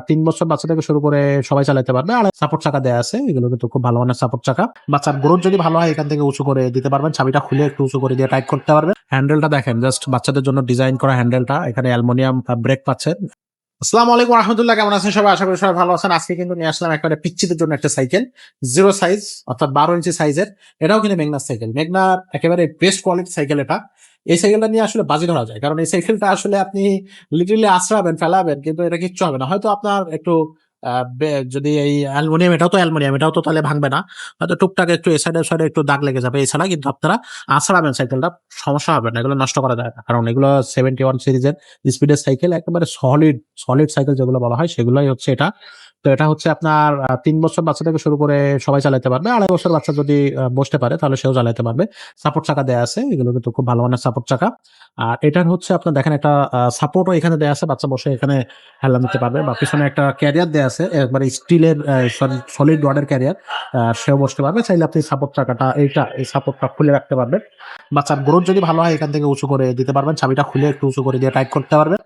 ৩ বছর বাচ্চা থেকে শুরু করে সবাই চালাতে পারবে। আর সাপোর্ট চাকা দেয়া আছে। এগুলো কিন্তু খুব ভালো মানের সাপোর্ট চাকা। বাচ্চার গ্রোথ যদি ভালো হয় এখান থেকে উঁচু করে দিতে পারবেন। চাবিটা খুলে একটু উঁচু করে দিয়ে টাইট করতে পারবেন। হ্যান্ডেলটা দেখেন, জাস্ট বাচ্চাদের জন্য ডিজাইন করা হ্যান্ডেলটা। এখানে অ্যালুমিনিয়াম ব্রেক পাচ্ছেন। আসসালামু আলাইকুম রাহমাতুল্লাহ, কেমন আছেন সবাই? আশা করি সবাই ভালো আছেন। আজকে কিন্তু নিয়ে আসলাম একবারে পিচ্চিদের জন্য একটা সাইকেল, 0 সাইজ অর্থাৎ 12 ইঞ্চি সাইজের। এটাও কিন্তু মেঘনার সাইকেল। মেঘনার একেবারে বেস্ট কোয়ালিটি সাইকেল এটা। এই সাইকেলটা নিয়ে আসলে বাজি ধরা যায়, কারণ এই সাইকেলটা আসলে আপনি লিটারালি আছড়াবেন, ফেলাবেন, কিন্তু এটা কিচ্ছু হবে না। হয়তো আপনার একটু যদি এই অ্যালুমিনিয়াম, এটাও তো অ্যালুমিনিয়াম, এটাও তো তাহলে ভাঙবে না। হয়তো টুকটাক একটু এ সাইডে সাইডে একটু দাগ লেগে যাবে, এছাড়া কিন্তু আপনারা আছড়াবেন সাইকেলটা, সমস্যা হবে না। এগুলো নষ্ট করা যায় না, কারণ এগুলো 71 সিরিজের স্পিডের সাইকেল, একেবারে সলিড সলিড সাইকেল যেগুলো বলা হয় সেগুলোই হচ্ছে এটা। তো এটা হচ্ছে আপনার ৩ বছর বাচ্চা থেকে শুরু করে সবাই চালাতে পারবে। ২.৫ বছর বাচ্চা যদি বসতে পারে তাহলে সেও চালাতে পারবে। সাপোর্ট চাকা দেয়া আছে। এগুলো কিন্তু খুব ভালো মানের সাপোর্ট চাকা। আর এটার হচ্ছে আপনার দেখেন একটা সাপোর্টও এখানে দেয়া আছে। বাচ্চা বসে এখানে হেলান দিতে পারবে, বা পিছনে একটা ক্যারিয়ার দেয়া আছে। একবারে স্টিলের সলিড রডের ক্যারিয়ার। সেও বসতে পারবে। চাইলে আপনি সাপোর্ট চাকাটা এই সাপোর্টটা খুলে রাখতে পারবেন। বাচ্চার গ্রোথ যদি ভালো হয় এখান থেকে উঁচু করে দিতে পারবেন। চাবিটা খুলে একটু উঁচু করে দিয়ে টাইট করতে পারবেন।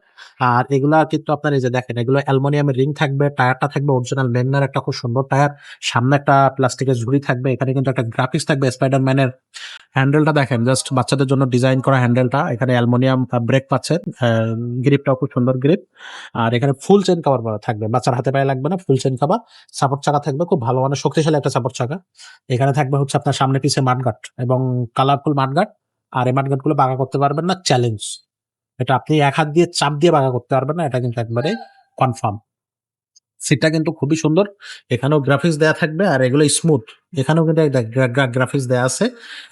আর এগুলা কিন্তু আপনার এই যে দেখেন, এগুলো অ্যালুমিনিয়ামের রিং থাকবে, টায়ারটা থাকবে অরিজিনাল মেগনার একটা খুব সুন্দর টায়ার, সামনে একটা প্লাস্টিকের ঝুড়ি থাকবে, এখানে কিন্তু একটা গ্রাফিক্স থাকবে স্পাইডারম্যানের। হ্যান্ডেলটা দেখেন, জাস্ট বাচ্চাদের জন্য ডিজাইন করা হ্যান্ডেলটা। এখানে অ্যালুমিনিয়াম ব্রেক পাচ্ছেন। গ্রিপটাও খুব সুন্দর গ্রিপ। আর এখানে ফুল চেন কভার করা থাকবে, বাচ্চার হাতে পায়ে লাগবে না, ফুল চেন কভার। সাপোর্ট চাকা থাকবে খুব ভালো মানের শক্তিশালী একটা সাপোর্ট চাকা। এখানে থাকবে হচ্ছে আপনার সামনে পিছে মাঠগাট এবং কালারফুল মাঠগাট। আর এই মাঠগাট গুলো বাঁকা করতে পারবেন না, চ্যালেঞ্জ। এটা আপনি এক হাত দিয়ে চাপ দিয়ে বাঁকা করতে পারবেন না, এটা কিন্তু একবারে কনফার্ম। সিটটা কিন্তু খুবই সুন্দর। এখানেও গ্রাফিক্স দেয়া থাকবে, আর এগুলো স্মুথ। এখানেও কিন্তু একটা গ্রাফিক্স দেয়া আছে।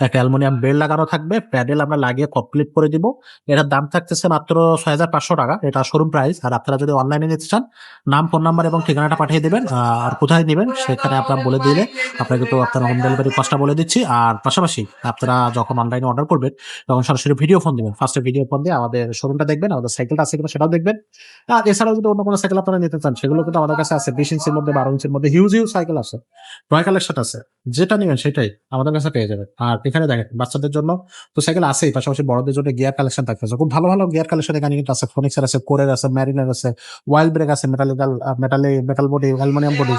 একটা অ্যালুমিনিয়াম বেল্ট লাগানো থাকবে, প্যাডেল আমরা লাগিয়ে কমপ্লিট করে দিব। এটার দাম থাকতেছে মাত্র ৬,৫০০ টাকা, এটা শোরুম প্রাইস। আর আপনারা যদি অনলাইনে নিতে চান, নাম, ফোন নাম্বার এবং ঠিকানাটা পাঠিয়ে দিবেন। আর কোথায় নিবেন সেখানে আপনারা বলে দিলে আপনারা কিন্তু আপনার হোম ডেলিভারি কস্টটা বলে দিচ্ছি। আর পাশাপাশি আপনারা যখন অনলাইনে অর্ডার করবেন তখন সরাসরি ভিডিও ফোন দিবেন। ফার্স্টে ভিডিও ফোন দিয়ে আমাদের শোরুমটা দেখবেন, আমাদের সাইকেলটা আছে কিনা সেটাও দেখবেন। আর এছাড়াও যদি অন্য কোনো সাইকেল আপনারা নিতে চান সেগুলো কিন্তু আমাদের কাছে আছে। 20 ইঞ্চির মধ্যে, 12 ইঞ্চির মধ্যে হিউজ হিউজ সাইকেল আছে, টয় কালেকশন আছে। যেটা নিবেন সেটাই আমাদের কাছে পেয়ে যাবেন। আর এখানে দেখেন বাচ্চাদের জন্য তো সাইকেল আছেই, পাশাপাশি বড়দের জন্য গিয়ার কালেকশন থাকতেছে। খুব ভালো ভালো গিয়ার কালেকশন এখানে কিন্তু আছে। ফোনিক্সের আছে, কোরের আছে, ম্যারিনের আছে, ওয়াইল্ড ব্রেক আছে, মেটাল বডি, অ্যালুমিনিয়াম বডি।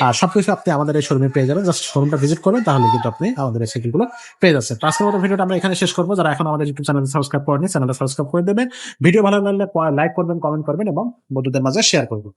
আর সবকিছু আপনি আমাদের এই শোরুমে পেয়ে যাবেন। জাস্ট শোরুমটা ভিজিট করবেন, তাহলে কিন্তু আপনি আমাদের এই সাইকেলগুলো পেয়ে যাচ্ছেন। তো আজকের মতো ভিডিওটা আমরা এখানে শেষ করবো। যারা এখন আমাদের ইউটিউব চ্যানেল সাবস্ক্রাইব করেনি, চ্যানেলটা সাবস্ক্রাইব করে দেবেন। ভিডিও ভালো লাগলে লাইক করবেন, কমেন্ট করবেন এবং বন্ধুদের মাঝে শেয়ার করবেন।